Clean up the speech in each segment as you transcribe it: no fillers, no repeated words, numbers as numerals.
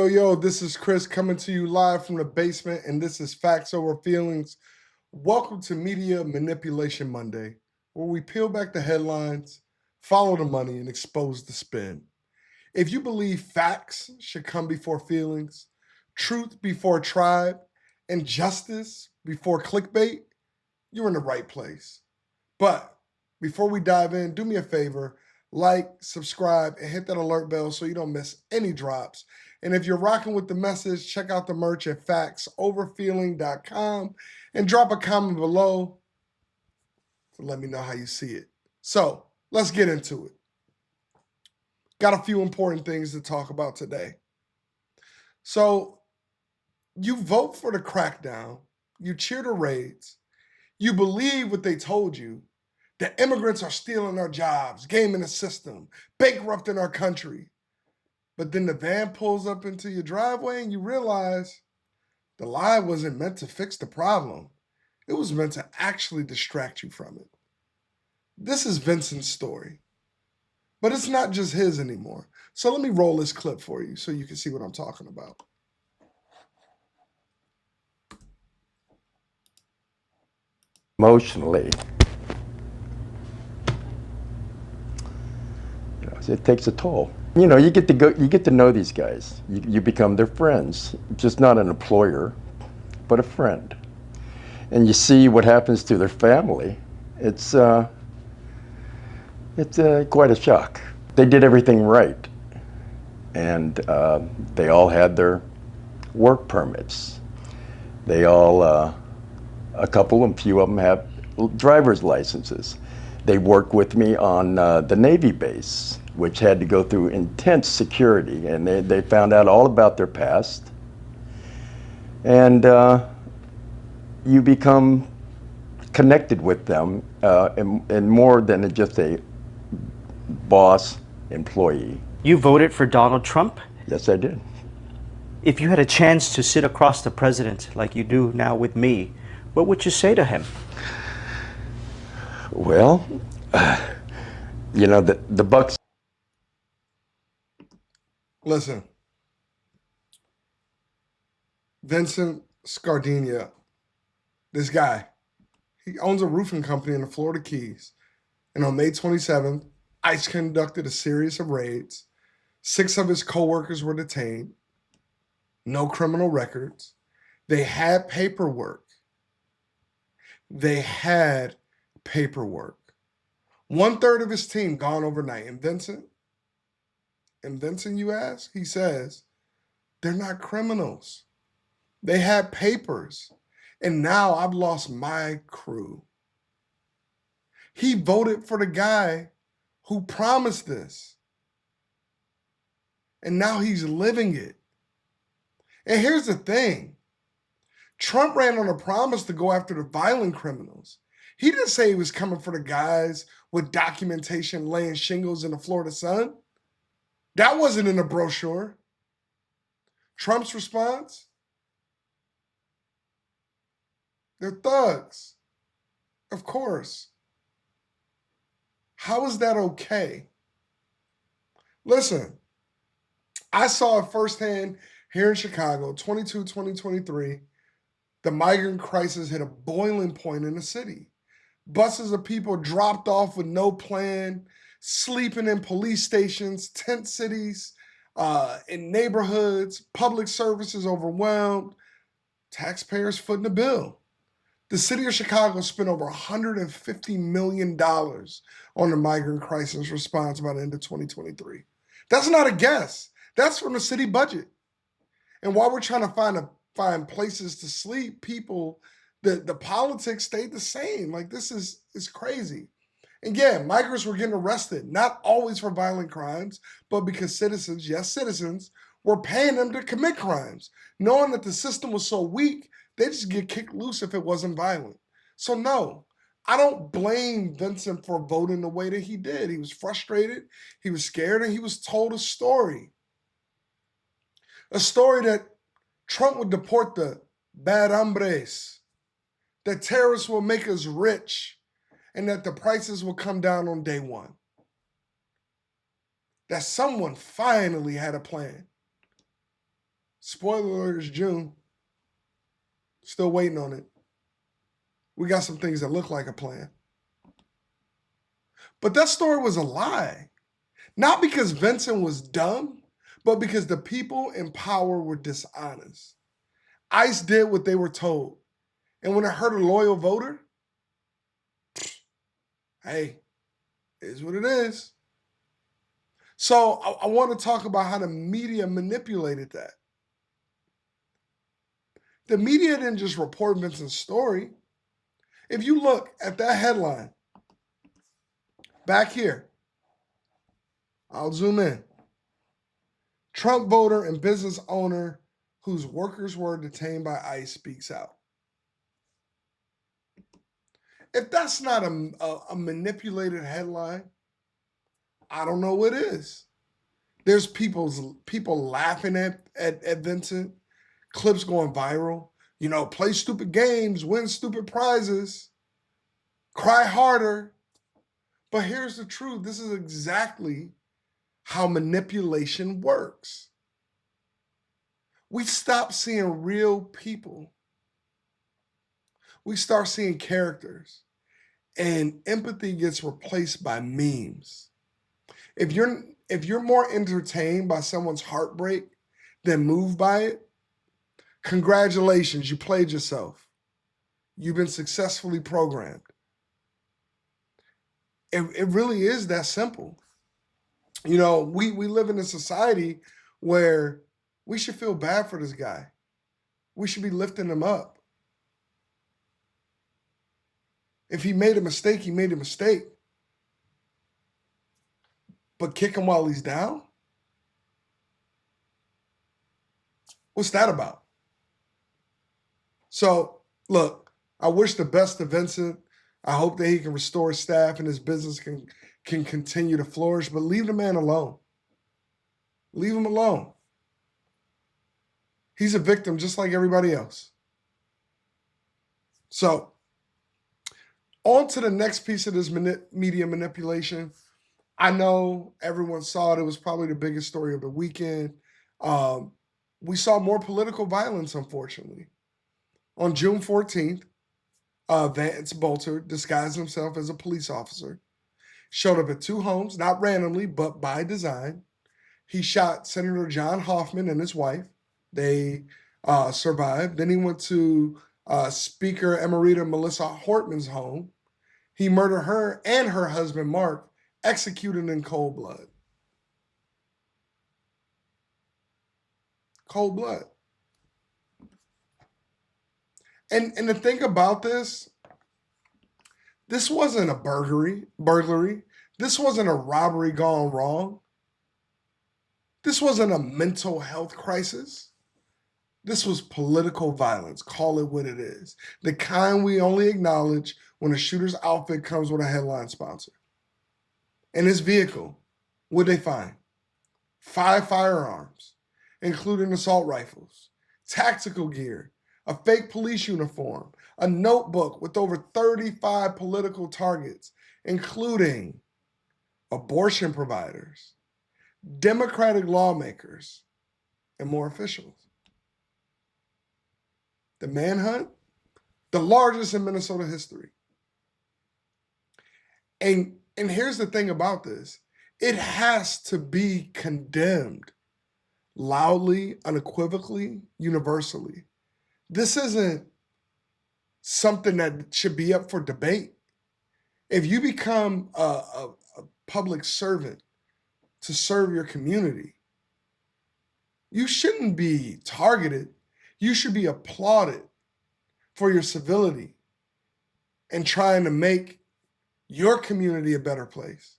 Yo, this is Chris coming to you live from the basement, and this is Facts Over Feelings. Welcome to Media Manipulation Monday, where we peel back the headlines, follow the money, and expose the spin. If you believe facts should come before feelings, truth before tribe, and justice before clickbait, you're in the right place. But before we dive in, do me a favor, like, subscribe, and hit that alert bell so you don't miss any drops. And if you're rocking with the message, check out the merch at FactsOverFeeling.com and drop a comment below to let me know how you see it. So let's get into it. Got a few important things to talk about today. So you vote for the crackdown, you cheer the raids, you believe what they told you, that immigrants are stealing our jobs, gaming the system, bankrupting our country. But then the van pulls up into your driveway and you realize the lie wasn't meant to fix the problem. It was meant to actually distract you from it. This is Vincent's story, but it's not just his anymore. So let me roll this clip for you so you can see what I'm talking about. Emotionally, it takes a toll. You get to know these guys. You become their friends, just not an employer, but a friend. And you see what happens to their family. It's quite a shock. They did everything right, and they all had their work permits. They all, a couple and few of them have driver's licenses. They worked with me on the Navy base, which had to go through intense security, and they found out all about their past. And you become connected with them and more than just a boss-employee. You voted for Donald Trump? Yes, I did. If you had a chance to sit across the president like you do now with me, what would you say to him? Well, the buck's... Listen, Vincent Scardina, this guy, he owns a roofing company in the Florida Keys. And on May 27th, ICE conducted a series of raids. 6 of his co-workers were detained. No criminal records. They had paperwork. 1/3 of his team gone overnight. And Vincent, you ask? He says, they're not criminals. They had papers. And now I've lost my crew. He voted for the guy who promised this. And now he's living it. And here's the thing. Trump ran on a promise to go after the violent criminals. He didn't say he was coming for the guys with documentation laying shingles in the Florida sun. That wasn't in the brochure. Trump's response? They're thugs. Of course. How is that okay? Listen, I saw it firsthand here in Chicago, 2023. The migrant crisis hit a boiling point in the city. Buses of people dropped off with no plan, sleeping in police stations, tent cities, in neighborhoods, public services overwhelmed, taxpayers footing the bill. The city of Chicago spent over $150 million on the migrant crisis response by the end of 2023. That's not a guess. That's from the city budget. And while we're trying to find places to sleep, people, the politics stayed the same. Like, this is crazy. And yeah, migrants were getting arrested, not always for violent crimes, but because citizens, yes, citizens, were paying them to commit crimes, knowing that the system was so weak, they just get kicked loose if it wasn't violent. So no, I don't blame Vincent for voting the way that he did. He was frustrated, he was scared, and he was told a story. A story that Trump would deport the bad hombres, that terrorists will make us rich, and that the prices will come down on day one. That someone finally had a plan. Spoiler alert, it's June. Still waiting on it. We got some things that look like a plan. But that story was a lie. Not because Vincent was dumb, but because the people in power were dishonest. ICE did what they were told. And when it hurt a loyal voter, hey, it is what it is. So I want to talk about how the media manipulated that. The media didn't just report Vincent's story. If you look at that headline, back here, I'll zoom in. Trump voter and business owner whose workers were detained by ICE speaks out. If that's not a manipulated headline, I don't know what is. There's people laughing at Vincent, clips going viral. You know, play stupid games, win stupid prizes, cry harder. But here's the truth. This is exactly how manipulation works. We stop seeing real people. We start seeing characters, and empathy gets replaced by memes. If you're more entertained by someone's heartbreak than moved by it, congratulations, you played yourself. You've been successfully programmed. It really is that simple. You know, we live in a society where we should feel bad for this guy. We should be lifting him up. If he made a mistake, he made a mistake. But kick him while he's down? What's that about? So, look, I wish the best to Vincent. I hope that he can restore his staff and his business can continue to flourish, but leave the man alone. Leave him alone. He's a victim just like everybody else. So, on to the next piece of this media manipulation. I know everyone saw it. It was probably the biggest story of the weekend. We saw more political violence, unfortunately. On June 14th, Vance disguised himself as a police officer, showed up at two homes, not randomly, but by design. He shot Senator John Hoffman and his wife. They survived. Then he went to Speaker Emerita Melissa Hortman's home. He murdered her and her husband, Mark, executed in cold blood. Cold blood. And the thing about this wasn't a burglary. This wasn't a robbery gone wrong. This wasn't a mental health crisis. This was political violence. Call it what it is. The kind we only acknowledge when a shooter's outfit comes with a headline sponsor. In his vehicle, what'd they find? 5 firearms, including assault rifles, tactical gear, a fake police uniform, a notebook with over 35 political targets, including abortion providers, Democratic lawmakers, and more officials. The manhunt, the largest in Minnesota history. And here's the thing about this. It has to be condemned loudly, unequivocally, universally. This isn't something that should be up for debate. If you become a public servant to serve your community, you shouldn't be targeted. You should be applauded for your civility and trying to make your community a better place.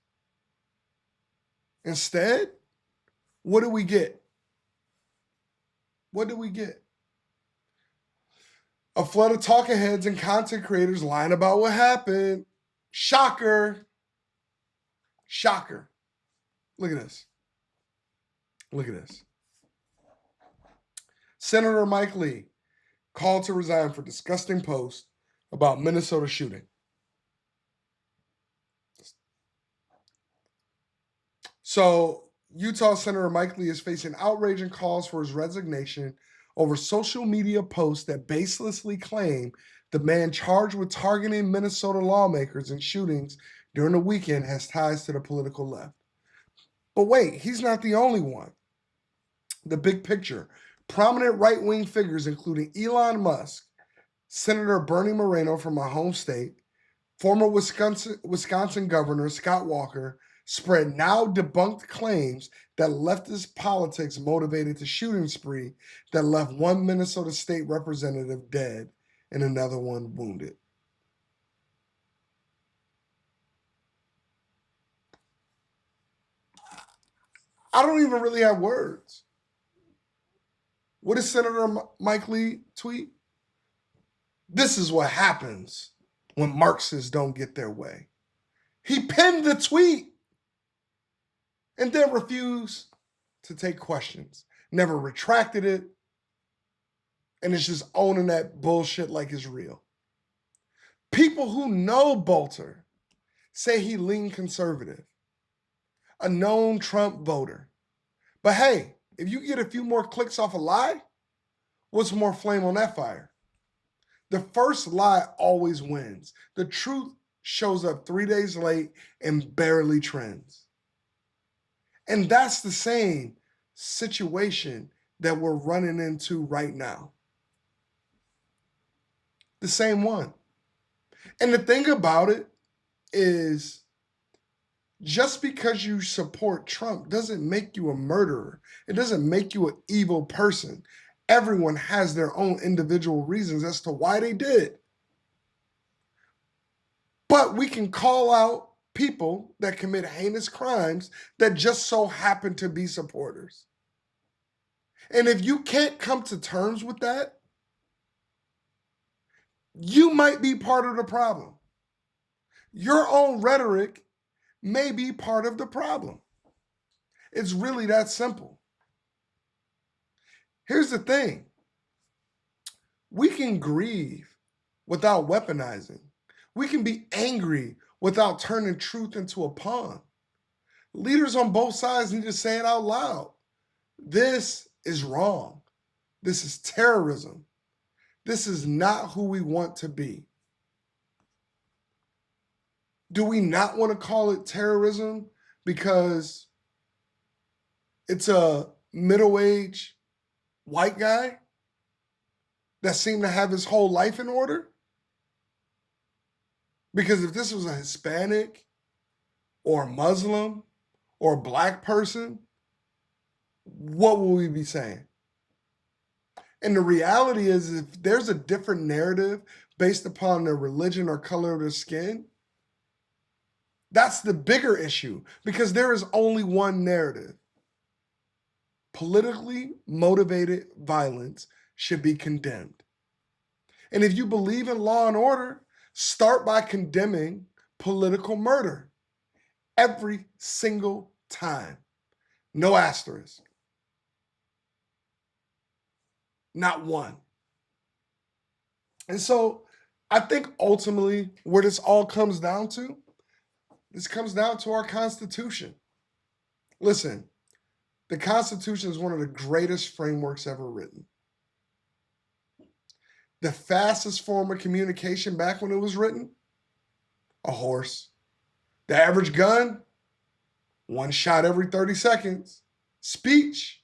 Instead, what do we get? What do we get? A flood of talking heads and content creators lying about what happened. Shocker. Shocker. Look at this. Look at this. Senator Mike Lee called to resign for disgusting post about Minnesota shooting. So Utah Senator Mike Lee is facing outrage and calls for his resignation over social media posts that baselessly claim the man charged with targeting Minnesota lawmakers and shootings during the weekend has ties to the political left. But wait, he's not the only one. The big picture. Prominent right-wing figures, including Elon Musk, Senator Bernie Moreno from my home state, former Wisconsin Governor Scott Walker, spread now debunked claims that leftist politics motivated the shooting spree that left one Minnesota state representative dead and another one wounded. I don't even really have words. What did Senator Mike Lee tweet? This is what happens when Marxists don't get their way. He pinned the tweet and then refused to take questions. Never retracted it. And it's just owning that bullshit like it's real. People who know Bolter say he leaned conservative, a known Trump voter. But hey, if you get a few more clicks off a lie, what's more flame on that fire? The first lie always wins. The truth shows up 3 days late and barely trends. And that's the same situation that we're running into right now. The same one. And the thing about it is, just because you support Trump doesn't make you a murderer. It doesn't make you an evil person. Everyone has their own individual reasons as to why they did it. But we can call out people that commit heinous crimes that just so happen to be supporters. And if you can't come to terms with that, you might be part of the problem. Your own rhetoric may be part of the problem. It's really that simple. Here's the thing. We can grieve without weaponizing. We can be angry without turning truth into a pawn. Leaders on both sides need to say it out loud. This is wrong. This is terrorism. This is not who we want to be. Do we not want to call it terrorism because it's a middle-aged white guy that seemed to have his whole life in order? Because if this was a Hispanic or a Muslim or a black person, what will we be saying? And the reality is, if there's a different narrative based upon their religion or color of their skin, that's the bigger issue, because there is only one narrative. Politically motivated violence should be condemned. And if you believe in law and order, start by condemning political murder every single time. No asterisk. Not one. And so I think ultimately where this all comes down to, this comes down to our Constitution. Listen, the Constitution is one of the greatest frameworks ever written. The fastest form of communication back when it was written, a horse. The average gun, one shot every 30 seconds. Speech,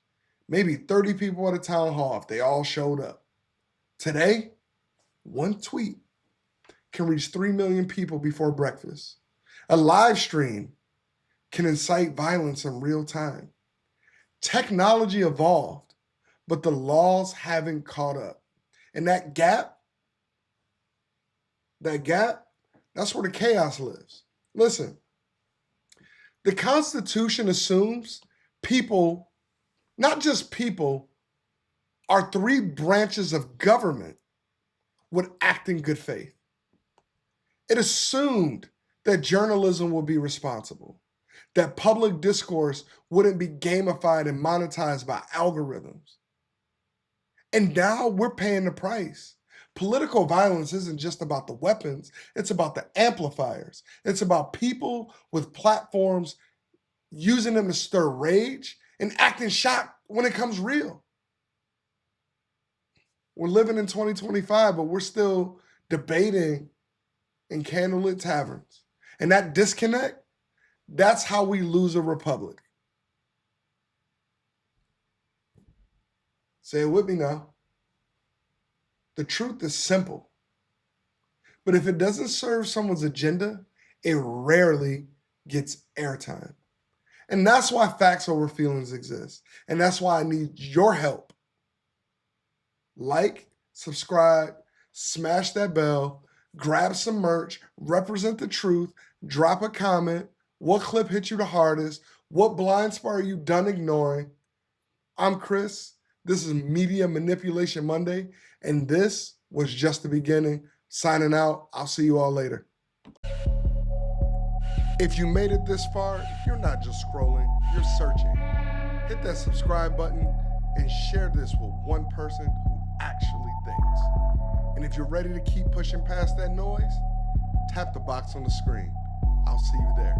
maybe 30 people at a town hall if they all showed up. Today, one tweet can reach 3 million people before breakfast. A live stream can incite violence in real time. Technology evolved, but the laws haven't caught up. And that gap, that's where the chaos lives. Listen, the Constitution assumes people, not just people, our 3 branches of government would act in good faith. It assumed that journalism would be responsible, that public discourse wouldn't be gamified and monetized by algorithms. And now we're paying the price. Political violence isn't just about the weapons, it's about the amplifiers. It's about people with platforms using them to stir rage and acting shocked when it comes real. We're living in 2025, but we're still debating in candlelit taverns. And that disconnect, that's how we lose a republic. Say it with me now. The truth is simple. But if it doesn't serve someone's agenda, it rarely gets airtime. And that's why Facts Over Feelings exists. And that's why I need your help. Like, subscribe, smash that bell, grab some merch, represent the truth, drop a comment. What clip hit you the hardest? What blind spot are you done ignoring? I'm Chris. This is Media Manipulation Monday, and this was just the beginning. Signing out. I'll see you all later. If you made it this far, you're not just scrolling, you're searching. Hit that subscribe button and share this with one person who actually thinks. And if you're ready to keep pushing past that noise, tap the box on the screen. I'll see you there.